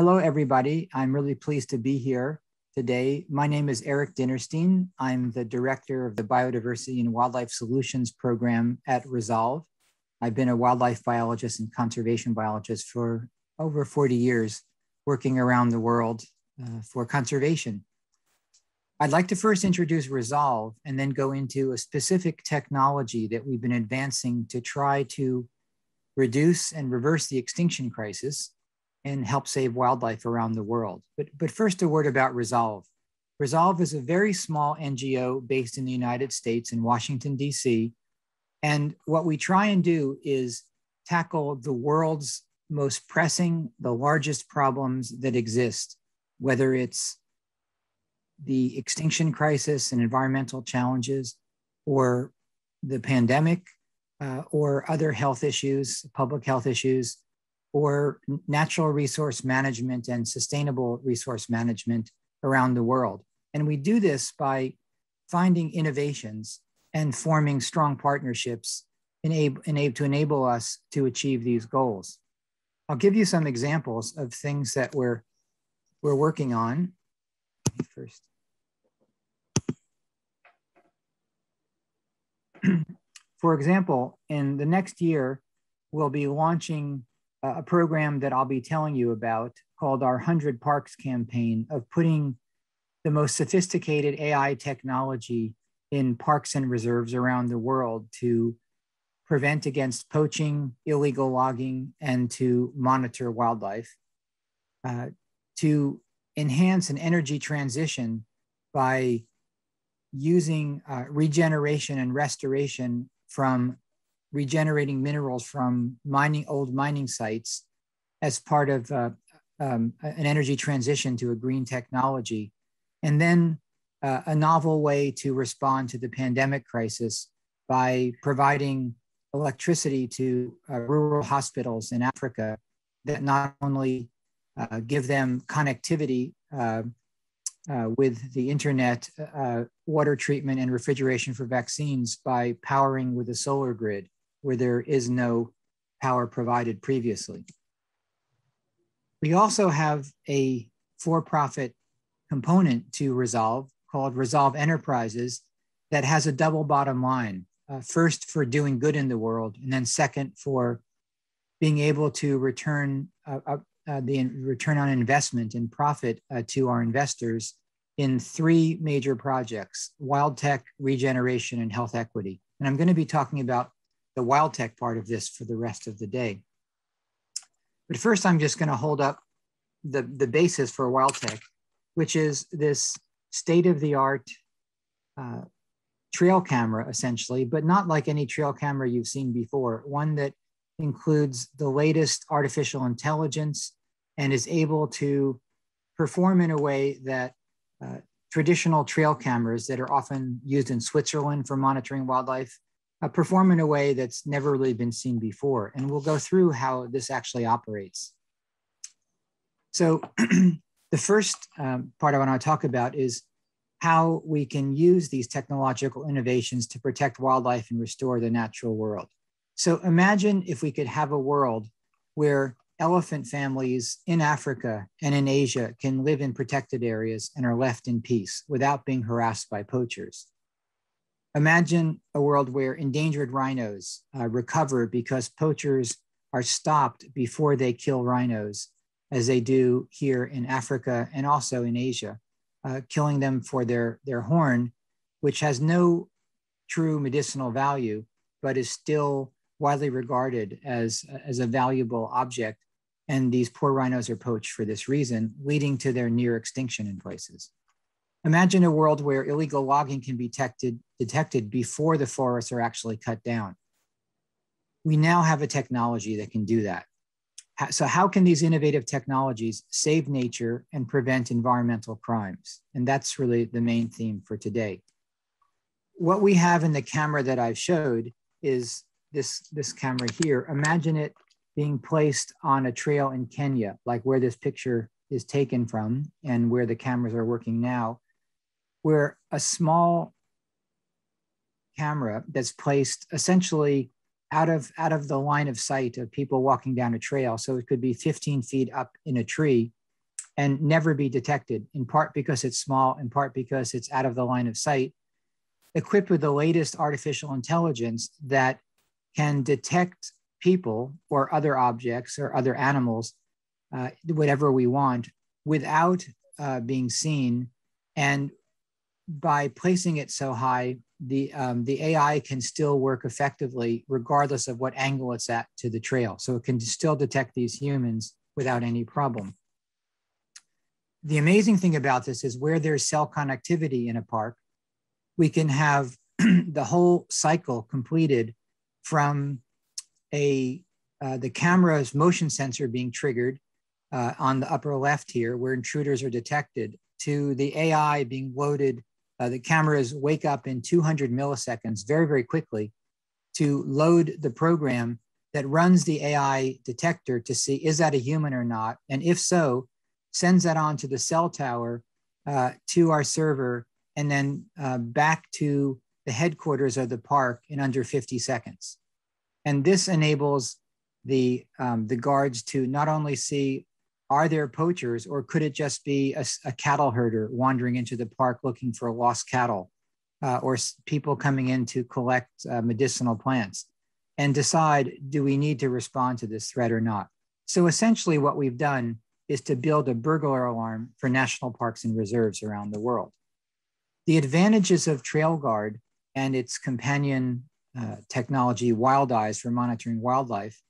Hello, everybody. I'm really pleased to be here today. My name is Eric Dinerstein. I'm the director of the Biodiversity and Wildlife Solutions program at Resolve. I've been a wildlife biologist and conservation biologist for over 40 years, working around the world for conservation. I'd like to first introduce Resolve and then go into a specific technology that we've been advancing to try to reduce and reverse the extinction crisis and help save wildlife around the world. But first, a word about Resolve. Resolve is a very small NGO based in the United States in Washington, DC. And what we try and do is tackle the world's most pressing, the largest problems that exist, whether it's the extinction crisis and environmental challenges, or the pandemic, or other health issues, public health issues, or natural resource management and sustainable resource management around the world. And we do this by finding innovations and forming strong partnerships to enable us to achieve these goals. I'll give you some examples of things that we're working on. First. For example, in the next year, we'll be launching a program that I'll be telling you about called our 100 Parks campaign, of putting the most sophisticated AI technology in parks and reserves around the world to prevent against poaching, illegal logging, and to monitor wildlife, to enhance an energy transition by using regeneration and restoration from regenerating minerals from old mining sites as part of an energy transition to a green technology. And then a novel way to respond to the pandemic crisis by providing electricity to rural hospitals in Africa that not only give them connectivity with the internet, water treatment and refrigeration for vaccines by powering with a solar grid where there is no power provided previously. We also have a for-profit component to Resolve called Resolve Enterprises that has a double bottom line. First, for doing good in the world, and then second, for being able to return the return on investment and profit to our investors in 3 major projects: wild tech, regeneration, and health equity. And I'm going to be talking about the wild tech part of this for the rest of the day. But first, I'm just going to hold up the basis for wild tech, which is this state-of-the-art trail camera, essentially, but not like any trail camera you've seen before, one that includes the latest artificial intelligence and is able to perform in a way that traditional trail cameras that are often used in Switzerland for monitoring wildlife perform in a way that's never really been seen before. And we'll go through how this actually operates. So the first part I want to talk about is how we can use these technological innovations to protect wildlife and restore the natural world. So imagine if we could have a world where elephant families in Africa and in Asia can live in protected areas and are left in peace without being harassed by poachers. Imagine a world where endangered rhinos recover because poachers are stopped before they kill rhinos, as they do here in Africa and also in Asia, killing them for their horn, which has no true medicinal value, but is still widely regarded as a valuable object. And these poor rhinos are poached for this reason, leading to their near extinction in places. Imagine a world where illegal logging can be detected before the forests are actually cut down. We now have a technology that can do that. So how can these innovative technologies save nature and prevent environmental crimes? And that's really the main theme for today. What we have in the camera that I've showed is this camera here. Imagine it being placed on a trail in Kenya, like where this picture is taken from and where the cameras are working now, where a small camera that's placed essentially out of the line of sight of people walking down a trail. So it could be 15 feet up in a tree, and never be detected, in part because it's small, in part because it's out of the line of sight, equipped with the latest artificial intelligence that can detect people or other objects or other animals, whatever we want, without being seen. And by placing it so high, the AI can still work effectively regardless of what angle it's at to the trail. So it can still detect these humans without any problem. The amazing thing about this is where there's cell connectivity in a park, we can have the whole cycle completed from the camera's motion sensor being triggered on the upper left here, where intruders are detected, to the AI being loaded. The cameras wake up in 200 milliseconds, very, very quickly, to load the program that runs the AI detector to see, is that a human or not? And if so, sends that on to the cell tower, to our server, and then back to the headquarters of the park in under 50 seconds. And this enables the guards to not only see, are there poachers, or could it just be a cattle herder wandering into the park looking for lost cattle, or people coming in to collect medicinal plants, and decide, do we need to respond to this threat or not? So essentially what we've done is to build a burglar alarm for national parks and reserves around the world. The advantages of TrailGuard and its companion technology, Wild Eyes, for monitoring wildlife,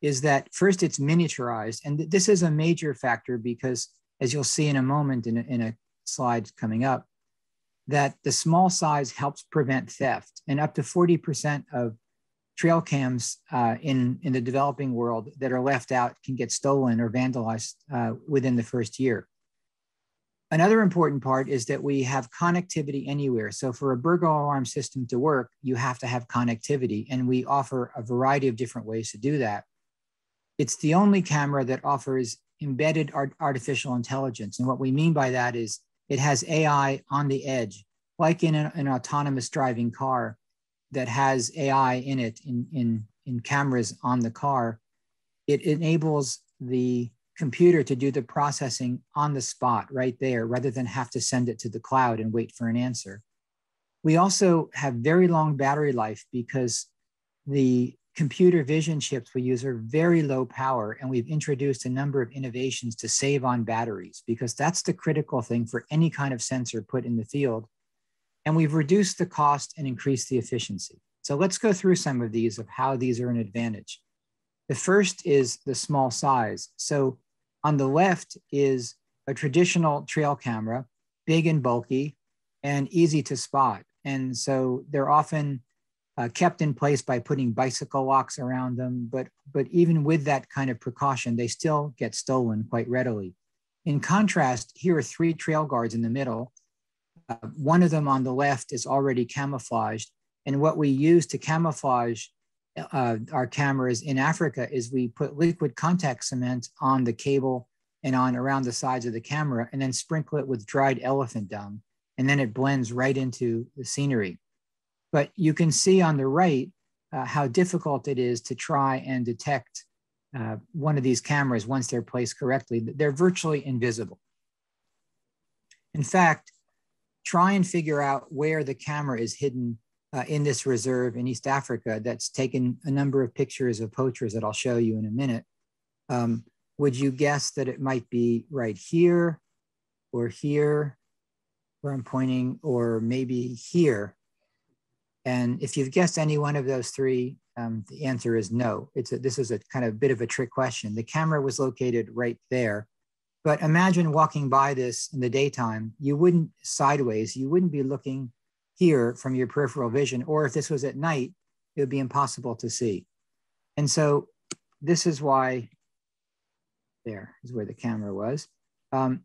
is that first, it's miniaturized. And this is a major factor because, as you'll see in a moment in a slide coming up, that the small size helps prevent theft. And up to 40% of trail cams in the developing world that are left out can get stolen or vandalized within the first year. Another important part is that we have connectivity anywhere. So for a burglar alarm system to work, you have to have connectivity, and we offer a variety of different ways to do that. It's the only camera that offers embedded artificial intelligence. And what we mean by that is it has AI on the edge, like in an autonomous driving car that has AI in it, in cameras on the car. It enables the computer to do the processing on the spot right there, rather than have to send it to the cloud and wait for an answer. We also have very long battery life because the computer vision chips we use are very low power, and we've introduced a number of innovations to save on batteries, because that's the critical thing for any kind of sensor put in the field. And we've reduced the cost and increased the efficiency. So let's go through some of these of how these are an advantage. The first is the small size. So on the left is a traditional trail camera, big and bulky and easy to spot. And so they're often kept in place by putting bicycle locks around them. But even with that kind of precaution, they still get stolen quite readily. In contrast, here are 3 trail guards in the middle. One of them on the left is already camouflaged. And what we use to camouflage our cameras in Africa is we put liquid contact cement on the cable and on around the sides of the camera, and then sprinkle it with dried elephant dung. And then it blends right into the scenery. But you can see on the right how difficult it is to try and detect one of these cameras once they're placed correctly. They're virtually invisible. In fact, try and figure out where the camera is hidden in this reserve in East Africa that's taken a number of pictures of poachers that I'll show you in a minute. Would you guess that it might be right here, or here, where I'm pointing, or maybe here? And if you've guessed any one of those 3, the answer is no. This is a kind of bit of a trick question. The camera was located right there. But imagine walking by this in the daytime, you wouldn't sideways, you wouldn't be looking here from your peripheral vision, or if this was at night, it would be impossible to see. And so this is why, there is where the camera was.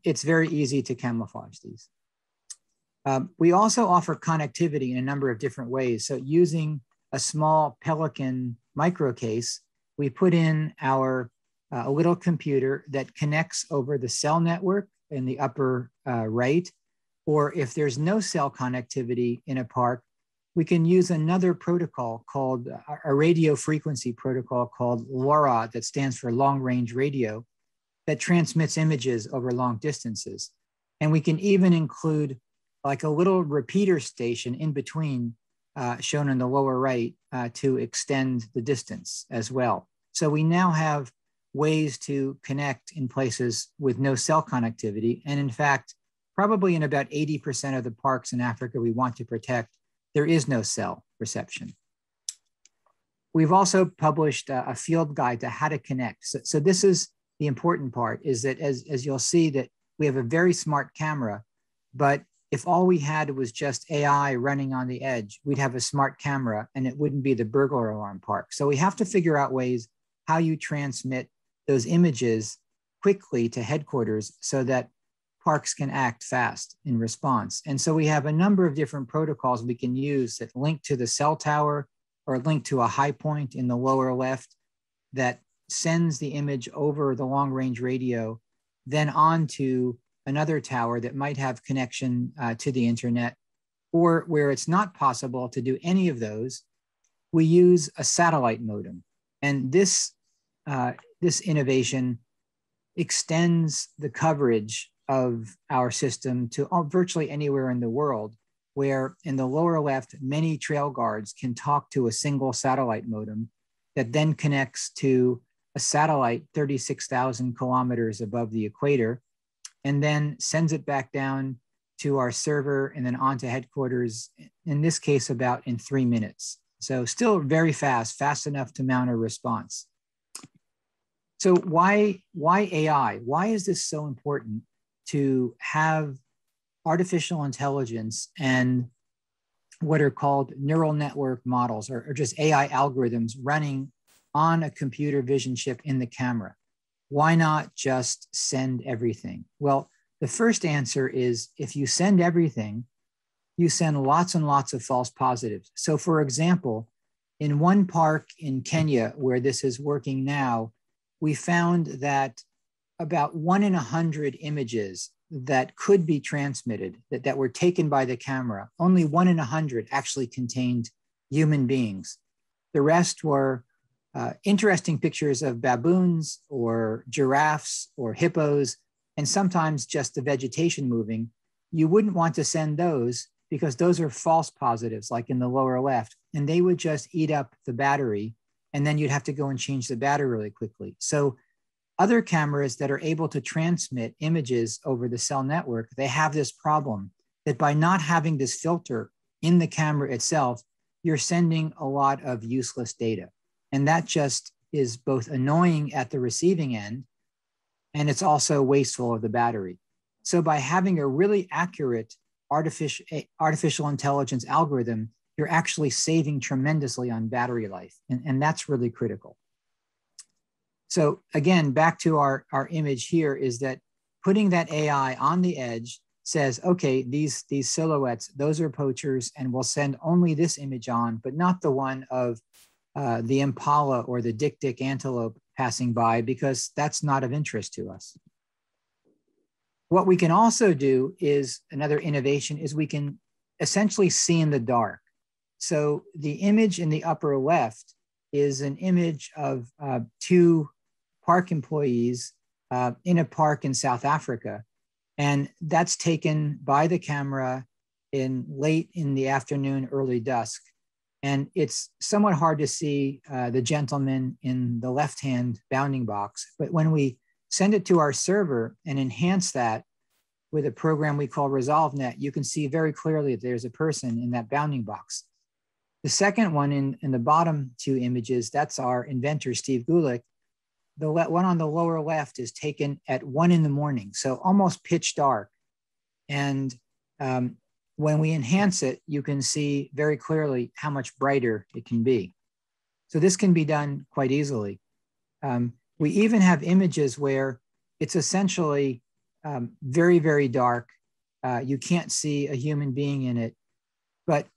It's very easy to camouflage these. We also offer connectivity in a number of different ways. So using a small Pelican micro case, we put in our a little computer that connects over the cell network in the upper right. Or if there's no cell connectivity in a park, we can use another protocol called a radio frequency protocol called LoRa, that stands for long range radio, that transmits images over long distances. And we can even include like a little repeater station in between, shown in the lower right, to extend the distance as well. So we now have ways to connect in places with no cell connectivity. And in fact, probably in about 80% of the parks in Africa we want to protect, there is no cell reception. We've also published a field guide to how to connect. So this is the important part, is that as you'll see that we have a very smart camera, but if all we had was just AI running on the edge, we'd have a smart camera and it wouldn't be the burglar alarm park. So we have to figure out ways how you transmit those images quickly to headquarters so that parks can act fast in response. And so we have a number of different protocols we can use that link to the cell tower or link to a high point in the lower left that sends the image over the long range radio, then onto another tower that might have connection to the internet, or where it's not possible to do any of those, we use a satellite modem. And this innovation extends the coverage of our system to virtually anywhere in the world, where in the lower left, many trail guards can talk to a single satellite modem that then connects to a satellite 36,000 kilometers above the equator, and then sends it back down to our server and then onto headquarters, in this case, about in 3 minutes. So still very fast enough to mount a response. So why AI? Why is this so important to have artificial intelligence and what are called neural network models, or just AI algorithms running on a computer vision chip in the camera? Why not just send everything? Well, the first answer is if you send everything, you send lots and lots of false positives. So for example, in one park in Kenya where this is working now, we found that about 1 in 100 images that could be transmitted, that were taken by the camera, only 1 in 100 actually contained human beings. The rest were interesting pictures of baboons or giraffes or hippos, and sometimes just the vegetation moving. You wouldn't want to send those because those are false positives, like in the lower left, and they would just eat up the battery, and then you'd have to go and change the battery really quickly. So other cameras that are able to transmit images over the cell network, they have this problem that by not having this filter in the camera itself, you're sending a lot of useless data. And that just is both annoying at the receiving end, and it's also wasteful of the battery. So by having a really accurate artificial intelligence algorithm, you're actually saving tremendously on battery life. And that's really critical. So again, back to our image here is that putting that AI on the edge says, okay, these silhouettes, those are poachers, and we'll send only this image on, but not the one of the impala or the dik-dik antelope passing by, because that's not of interest to us. What we can also do is, another innovation, is we can essentially see in the dark. So the image in the upper left is an image of 2 park employees in a park in South Africa. And that's taken by the camera in late in the afternoon, early dusk. And it's somewhat hard to see the gentleman in the left-hand bounding box. But when we send it to our server and enhance that with a program we call ResolveNet, you can see very clearly that there's a person in that bounding box. The second one in the bottom 2 images, that's our inventor, Steve Gulick. The one on the lower left is taken at 1 in the morning, so almost pitch dark. And when we enhance it, you can see very clearly how much brighter it can be. So this can be done quite easily. We even have images where it's essentially very, very dark. You can't see a human being in it. But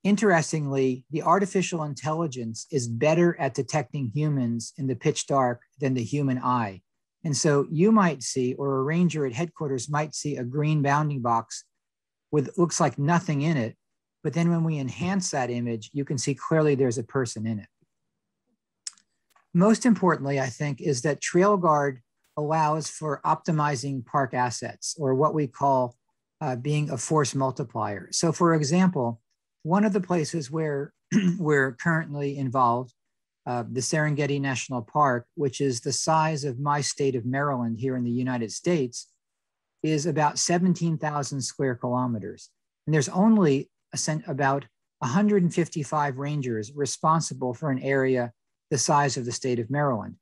interestingly, the artificial intelligence is better at detecting humans in the pitch dark than the human eye. And so you might see, or a ranger at headquarters might see, a green bounding box with looks like nothing in it. But then when we enhance that image, you can see clearly there's a person in it. Most importantly, I think, is that TrailGuard allows for optimizing park assets, or what we call being a force multiplier. So for example, one of the places where we're currently involved, the Serengeti National Park, which is the size of my state of Maryland here in the United States, is about 17,000 square kilometers. And there's only about 155 rangers responsible for an area the size of the state of Maryland.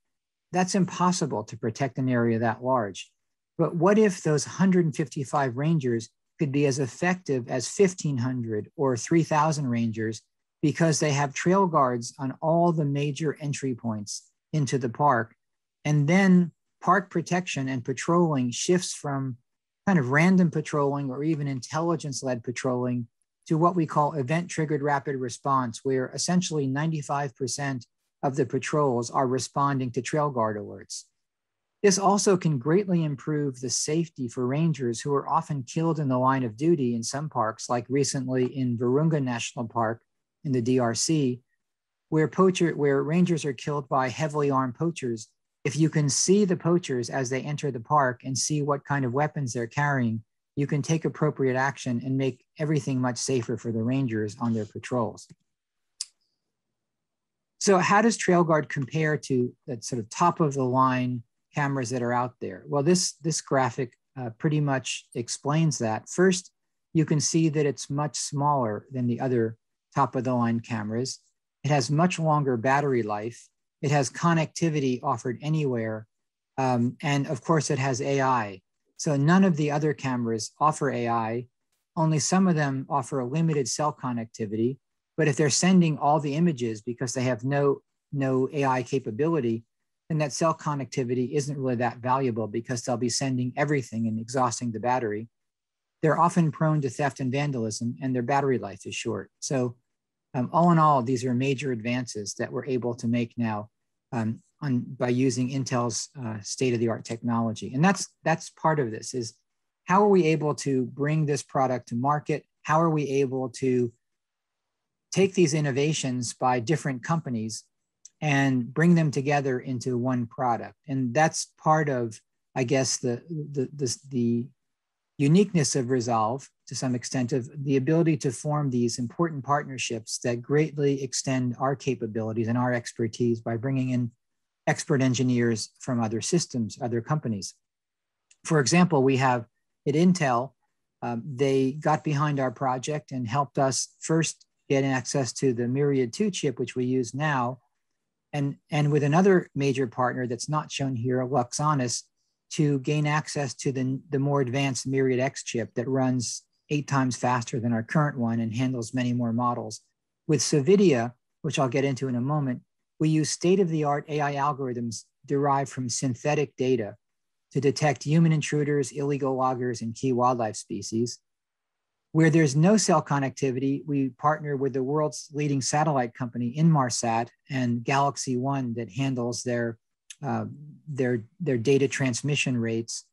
That's impossible to protect an area that large. But what if those 155 rangers could be as effective as 1,500 or 3,000 rangers, because they have trail guards on all the major entry points into the park? And then park protection and patrolling shifts from kind of random patrolling or even intelligence-led patrolling to what we call event-triggered rapid response, where essentially 95% of the patrols are responding to trail guard alerts. This also can greatly improve the safety for rangers who are often killed in the line of duty in some parks, like recently in Virunga National Park in the DRC, where rangers are killed by heavily armed poachers. If you can see the poachers as they enter the park and see what kind of weapons they're carrying, you can take appropriate action and make everything much safer for the rangers on their patrols. So how does TrailGuard compare to that sort of top of the line cameras that are out there? Well, this graphic pretty much explains that. First, you can see that it's much smaller than the other top of the line cameras. It has much longer battery life. It has connectivity offered anywhere. And of course it has AI. So none of the other cameras offer AI. Only some of them offer a limited cell connectivity. But if they're sending all the images because they have no AI capability, then that cell connectivity isn't really that valuable, because they'll be sending everything and exhausting the battery. They're often prone to theft and vandalism, and their battery life is short. So all in all, these are major advances that we're able to make now by using Intel's state-of-the-art technology. And that's part of this, is how are we able to bring this product to market? How are we able to take these innovations by different companies and bring them together into one product? And that's part of, I guess, the uniqueness of Resolve, to some extent, of the ability to form these important partnerships that greatly extend our capabilities and our expertise by bringing in expert engineers from other systems, other companies. For example, we have at Intel, they got behind our project and helped us first get access to the Myriad 2 chip, which we use now, and with another major partner that's not shown here, Luxonis, to gain access to the more advanced Myriad X chip that runs 8 times faster than our current one and handles many more models. With Savidia, which I'll get into in a moment, we use state-of-the-art AI algorithms derived from synthetic data to detect human intruders, illegal loggers, and key wildlife species. Where there's no cell connectivity, we partner with the world's leading satellite company, Inmarsat, and Galaxy One, that handles their data transmission rates,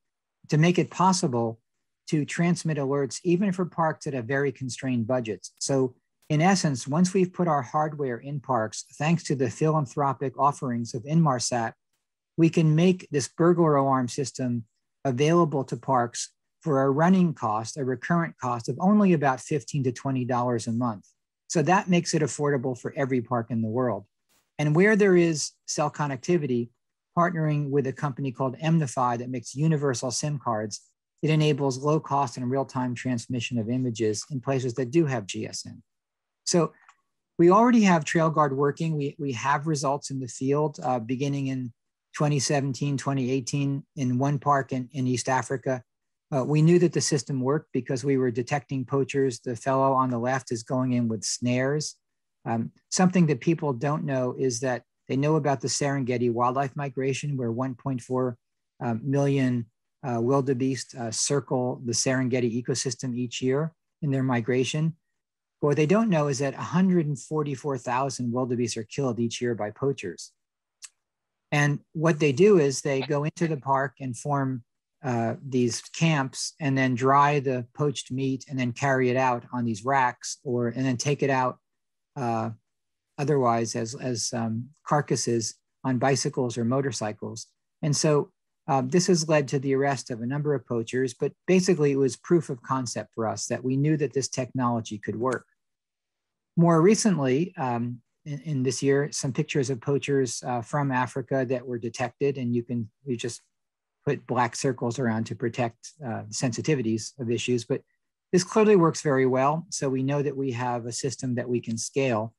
to make it possible to transmit alerts even for parks that have very constrained budgets. So in essence, once we've put our hardware in parks, thanks to the philanthropic offerings of Inmarsat, we can make this burglar alarm system available to parks for a running cost, a recurrent cost of only about $15 to $20 a month. So that makes it affordable for every park in the world. And where there is cell connectivity, partnering with a company called Emnify that makes universal SIM cards, it enables low cost and real-time transmission of images in places that do have GSM. So we already have TrailGuard working. We have results in the field beginning in 2017, 2018 in one park in East Africa. We knew that the system worked because we were detecting poachers. The fellow on the left is going in with snares. Something that people don't know is that they know about the Serengeti wildlife migration, where 1.4 million wildebeest circle the Serengeti ecosystem each year in their migration. But what they don't know is that 144,000 wildebeest are killed each year by poachers. And what they do is they go into the park and form these camps, and then dry the poached meat and then carry it out on these racks, and then take it out otherwise as carcasses on bicycles or motorcycles. And so This has led to the arrest of a number of poachers, but basically it was proof of concept for us that we knew that this technology could work. More recently, in this year, some pictures of poachers from Africa that were detected, and we just put black circles around to protect sensitivities of issues, but this clearly works very well. So we know that we have a system that we can scale.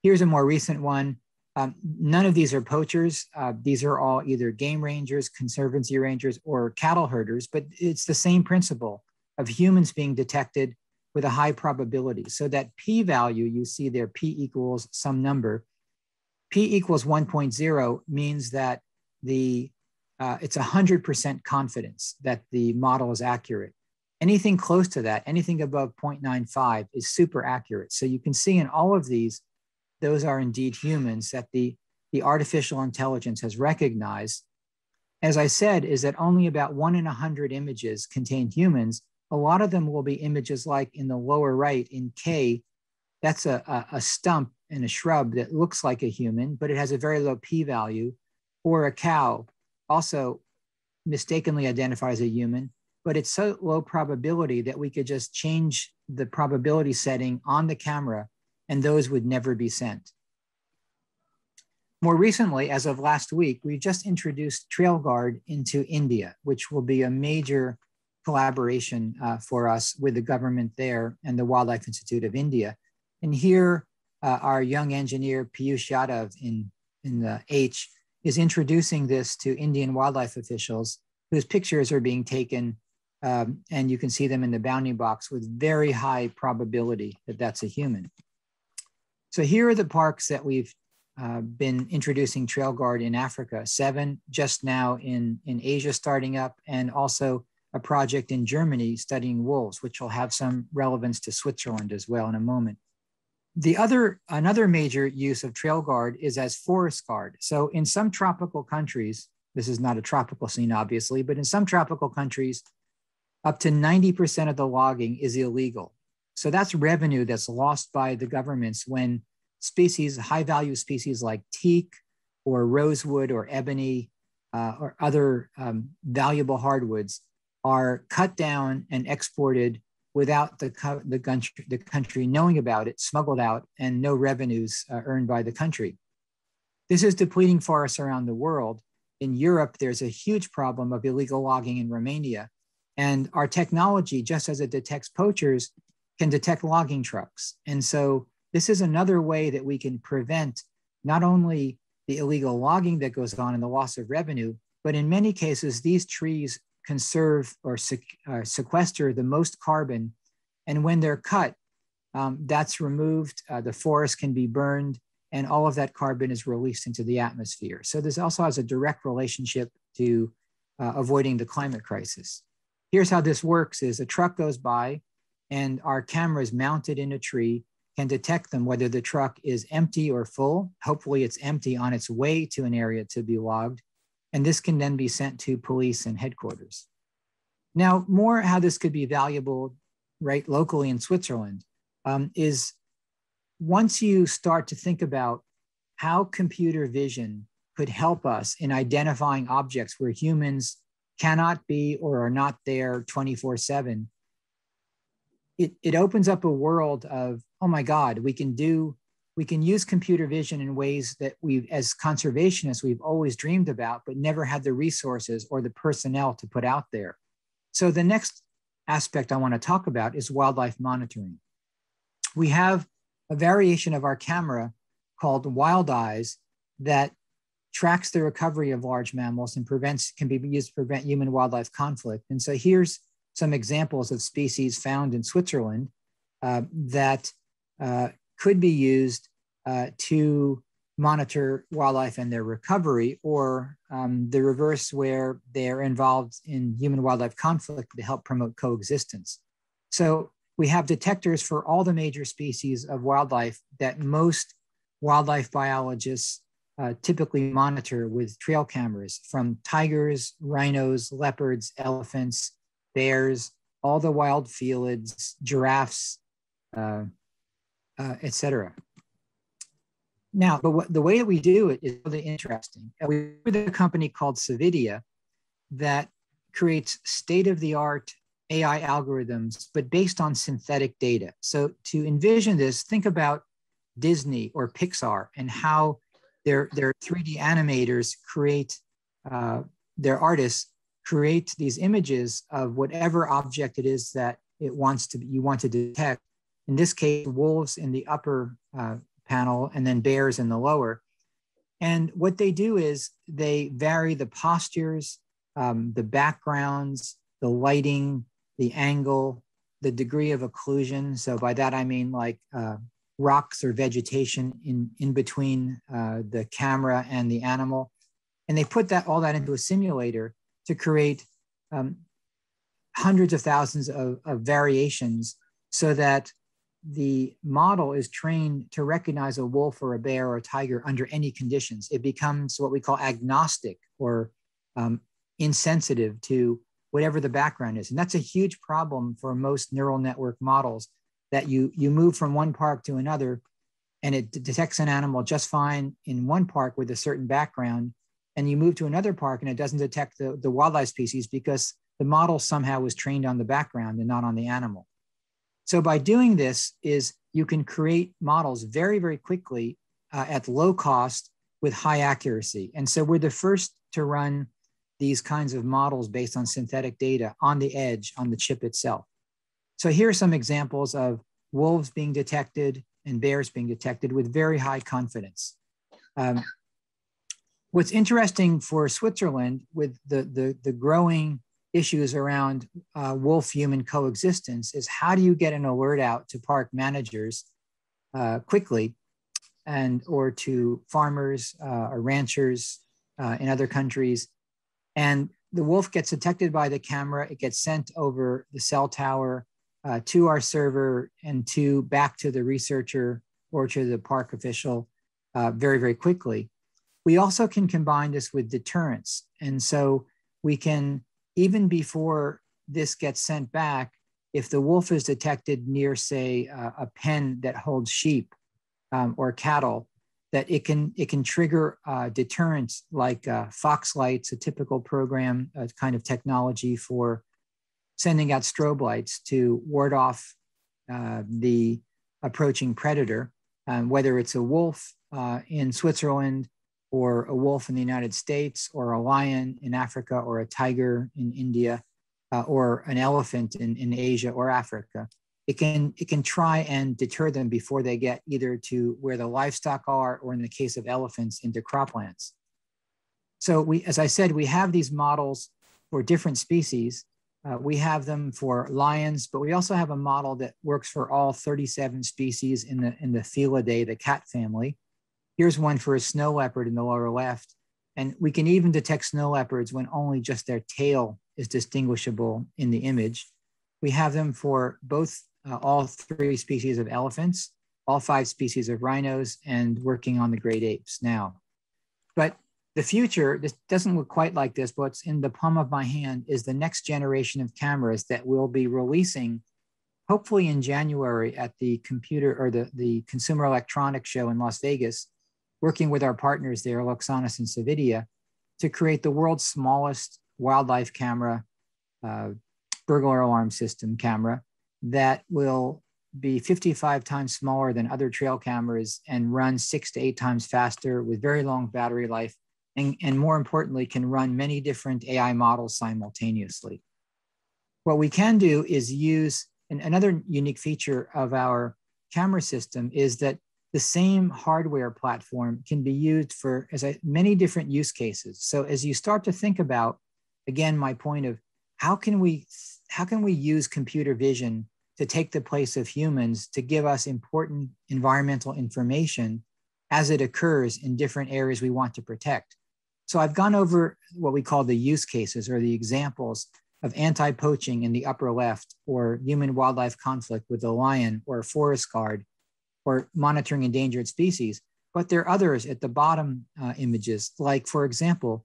Here's a more recent one. None of these are poachers. These are all either game rangers, conservancy rangers, or cattle herders, but it's the same principle of humans being detected with a high probability. So that p-value you see there, p equals some number, p equals 1.0 means that it's 100% confidence that the model is accurate. Anything close to that, anything above 0.95 is super accurate. So you can see in all of these, those are indeed humans that the artificial intelligence has recognized. As I said, is that only about 1 in 100 images contain humans. A lot of them will be images like in the lower right in K, that's a stump and a shrub that looks like a human, but it has a very low p-value, or a cow also mistakenly identifies a human, but it's so low probability that we could just change the probability setting on the camera and those would never be sent. More recently, as of last week, we just introduced TrailGuard into India, which will be a major collaboration for us with the government there and the Wildlife Institute of India. And here, our young engineer, Piyush Yadav in the H, is introducing this to Indian wildlife officials whose pictures are being taken, and you can see them in the bounding box with very high probability that that's a human. So here are the parks that we've been introducing TrailGuard in Africa, 7 just now in Asia starting up, and also a project in Germany studying wolves, which will have some relevance to Switzerland as well in a moment. Another major use of TrailGuard is as forest guard. So in some tropical countries, this is not a tropical scene obviously, but in some tropical countries, up to 90% of the logging is illegal. So that's revenue that's lost by the governments when species, high value species like teak or rosewood or ebony or other valuable hardwoods are cut down and exported without the country knowing about it, smuggled out, and no revenues earned by the country. This is depleting forests around the world. In Europe, there's a huge problem of illegal logging in Romania. And our technology, just as it detects poachers, can detect logging trucks. And so this is another way that we can prevent not only the illegal logging that goes on and the loss of revenue, but in many cases, these trees conserve or sequester the most carbon. And when they're cut, that's removed, the forest can be burned, and all of that carbon is released into the atmosphere. So this also has a direct relationship to avoiding the climate crisis. Here's how this works is a truck goes by and our cameras mounted in a tree can detect them, whether the truck is empty or full. Hopefully it's empty on its way to an area to be logged. And this can then be sent to police and headquarters. Now, more how this could be valuable right locally in Switzerland is once you start to think about how computer vision could help us in identifying objects where humans cannot be or are not there 24/7, it opens up a world of, oh my God, we can use computer vision in ways that we, as conservationists, we've always dreamed about, but never had the resources or the personnel to put out there. So the next aspect I want to talk about is wildlife monitoring. We have a variation of our camera called Wild Eyes that tracks the recovery of large mammals and can be used to prevent human-wildlife conflict. And so here's some examples of species found in Switzerland that could be used to monitor wildlife and their recovery, or the reverse where they're involved in human-wildlife conflict to help promote coexistence. So we have detectors for all the major species of wildlife that most wildlife biologists typically monitor with trail cameras, from tigers, rhinos, leopards, elephants, bears, all the wild felids, giraffes, et cetera. Now, but the way that we do it is really interesting. We with a company called Savidia, that creates state-of-the-art AI algorithms, but based on synthetic data. So to envision this, think about Disney or Pixar and how their 3D animators create, their artists create these images of whatever object it is that you want to detect. In this case, wolves in the upper panel and then bears in the lower. And what they do is they vary the postures, the backgrounds, the lighting, the angle, the degree of occlusion. So by that, I mean like rocks or vegetation in between the camera and the animal. And they put all that into a simulator to create hundreds of thousands of variations so that the model is trained to recognize a wolf or a bear or a tiger under any conditions. It becomes what we call agnostic or insensitive to whatever the background is. And that's a huge problem for most neural network models, that you move from one park to another and it detects an animal just fine in one park with a certain background, and you move to another park and it doesn't detect the wildlife species because the model somehow was trained on the background and not on the animal. So by doing this is you can create models very, very quickly at low cost with high accuracy. And so we're the first to run these kinds of models based on synthetic data on the edge, on the chip itself. So here are some examples of wolves being detected and bears being detected with very high confidence. What's interesting for Switzerland with the growing issues around wolf-human coexistence is how do you get an alert out to park managers quickly or to farmers or ranchers in other countries. And the wolf gets detected by the camera, it gets sent over the cell tower to our server and back to the researcher or to the park official very, very quickly. We also can combine this with deterrence. And so we can, even before this gets sent back, if the wolf is detected near, say, a pen that holds sheep or cattle, that it can trigger deterrence like fox lights, a typical program, a kind of technology for sending out strobe lights to ward off the approaching predator, whether it's a wolf in Switzerland or a wolf in the United States or a lion in Africa or a tiger in India or an elephant in Asia or Africa. It can try and deter them before they get either to where the livestock are, or in the case of elephants, into croplands. So as I said, we have these models for different species. We have them for lions, but we also have a model that works for all 37 species in the Felidae, the cat family. Here's one for a snow leopard in the lower left. And we can even detect snow leopards when only just their tail is distinguishable in the image. We have them for both all 3 species of elephants, all 5 species of rhinos, and working on the great apes now. But the future, this doesn't look quite like this, but what's in the palm of my hand is the next generation of cameras that we'll be releasing, hopefully in January at the the Consumer Electronics Show in Las Vegas, working with our partners there, Loxanis and Savidia, to create the world's smallest wildlife camera, burglar alarm system camera that will be 55 times smaller than other trail cameras and run 6 to 8 times faster with very long battery life, and more importantly, can run many different AI models simultaneously. What we can do is use, and another unique feature of our camera system is that the same hardware platform can be used for many different use cases. So as you start to think about, again, my point of how can we use computer vision to take the place of humans to give us important environmental information as it occurs in different areas we want to protect. So I've gone over what we call the use cases or the examples of anti-poaching in the upper left, or human-wildlife conflict with the lion or a forest guard, or monitoring endangered species. But there are others at the bottom images, like, for example,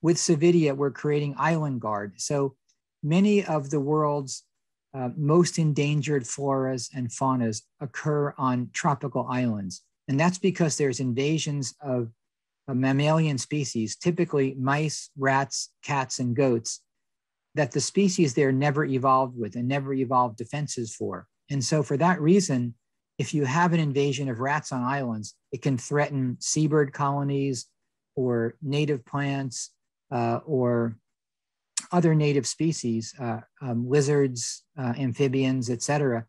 with Savidia, we're creating Island Guard. So many of the world's most endangered floras and faunas occur on tropical islands. And that's because there's invasions of mammalian species, typically mice, rats, cats, and goats, that the species there never evolved with and never evolved defenses for. And so for that reason, if you have an invasion of rats on islands, it can threaten seabird colonies or native plants or other native species, lizards, amphibians, et cetera.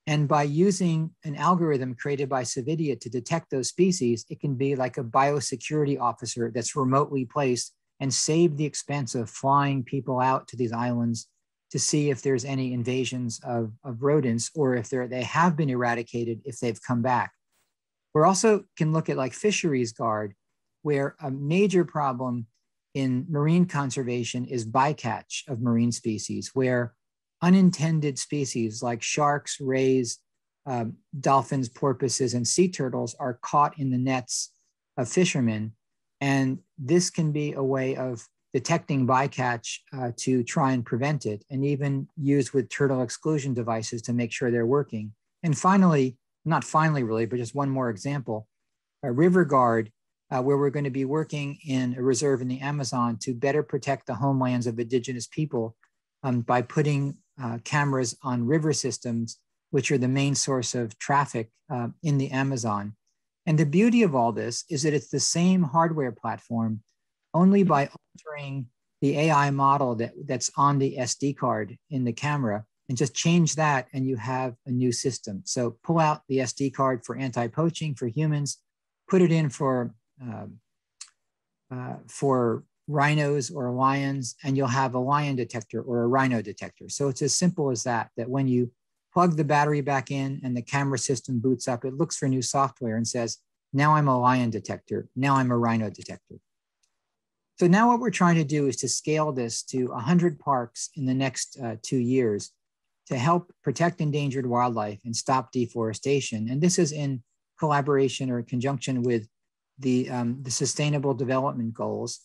And by using an algorithm created by Cividia to detect those species, it can be like a biosecurity officer that's remotely placed and save the expense of flying people out to these islands to see if there's any invasions of rodents or if they have been eradicated, if they've come back. We also can look at like fisheries guard, where a major problem in marine conservation is bycatch of marine species, where unintended species like sharks, rays, dolphins, porpoises, and sea turtles are caught in the nets of fishermen. And this can be a way of detecting bycatch to try and prevent it, and even used with turtle exclusion devices to make sure they're working. And finally, not finally really, but just one more example, a river guard, where we're going to be working in a reserve in the Amazon to better protect the homelands of indigenous people by putting cameras on river systems, which are the main source of traffic in the Amazon. And the beauty of all this is that it's the same hardware platform, only by altering the AI model that's on the SD card in the camera, and just change that and you have a new system. So pull out the SD card for anti-poaching for humans, put it in for rhinos or lions, and you'll have a lion detector or a rhino detector. So it's as simple as that, that when you plug the battery back in and the camera system boots up, it looks for new software and says, now I'm a lion detector, now I'm a rhino detector. So now what we're trying to do is to scale this to 100 parks in the next 2 years to help protect endangered wildlife and stop deforestation. And this is in collaboration or conjunction with the Sustainable Development Goals,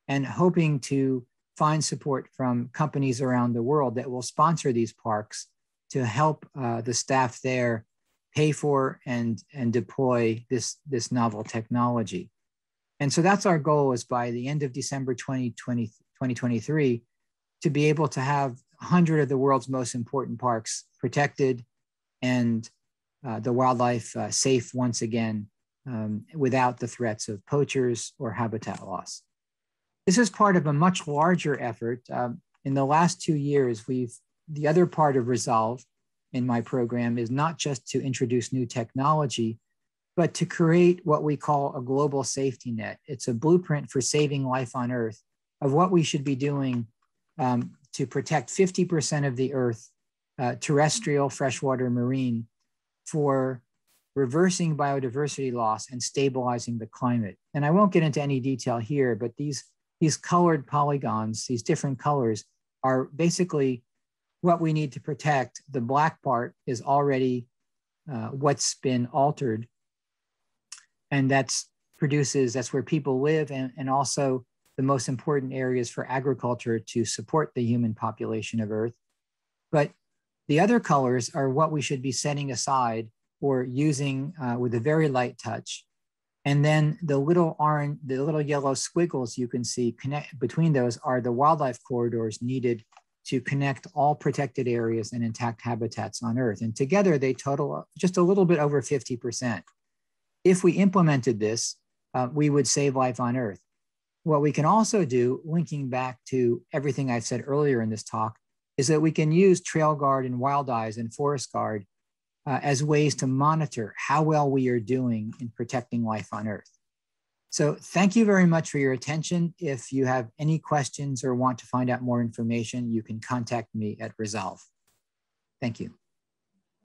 and hoping to find support from companies around the world that will sponsor these parks to help the staff there pay for and deploy this novel technology. And so that's our goal, is by the end of December 2023, to be able to have 100 of the world's most important parks protected and the wildlife safe once again, without the threats of poachers or habitat loss. This is part of a much larger effort. In the last 2 years, the other part of Resolve in my program is not just to introduce new technology, but to create what we call a global safety net. It's a blueprint for saving life on Earth of what we should be doing to protect 50% of the Earth, terrestrial, freshwater, marine, for reversing biodiversity loss and stabilizing the climate. And I won't get into any detail here, but these colored polygons, these different colors, are basically what we need to protect. The black part is already what's been altered. And that's where people live, and also the most important areas for agriculture to support the human population of Earth. But the other colors are what we should be setting aside or using with a very light touch. And then the little yellow squiggles you can see between those are the wildlife corridors needed to connect all protected areas and intact habitats on Earth. And together they total just a little bit over 50%. If we implemented this, we would save life on Earth. What we can also do, linking back to everything I've said earlier in this talk, is that we can use Trail Guard and Wild Eyes and Forest Guard as ways to monitor how well we are doing in protecting life on Earth. So thank you very much for your attention. If you have any questions or want to find out more information, you can contact me at Resolve. Thank you.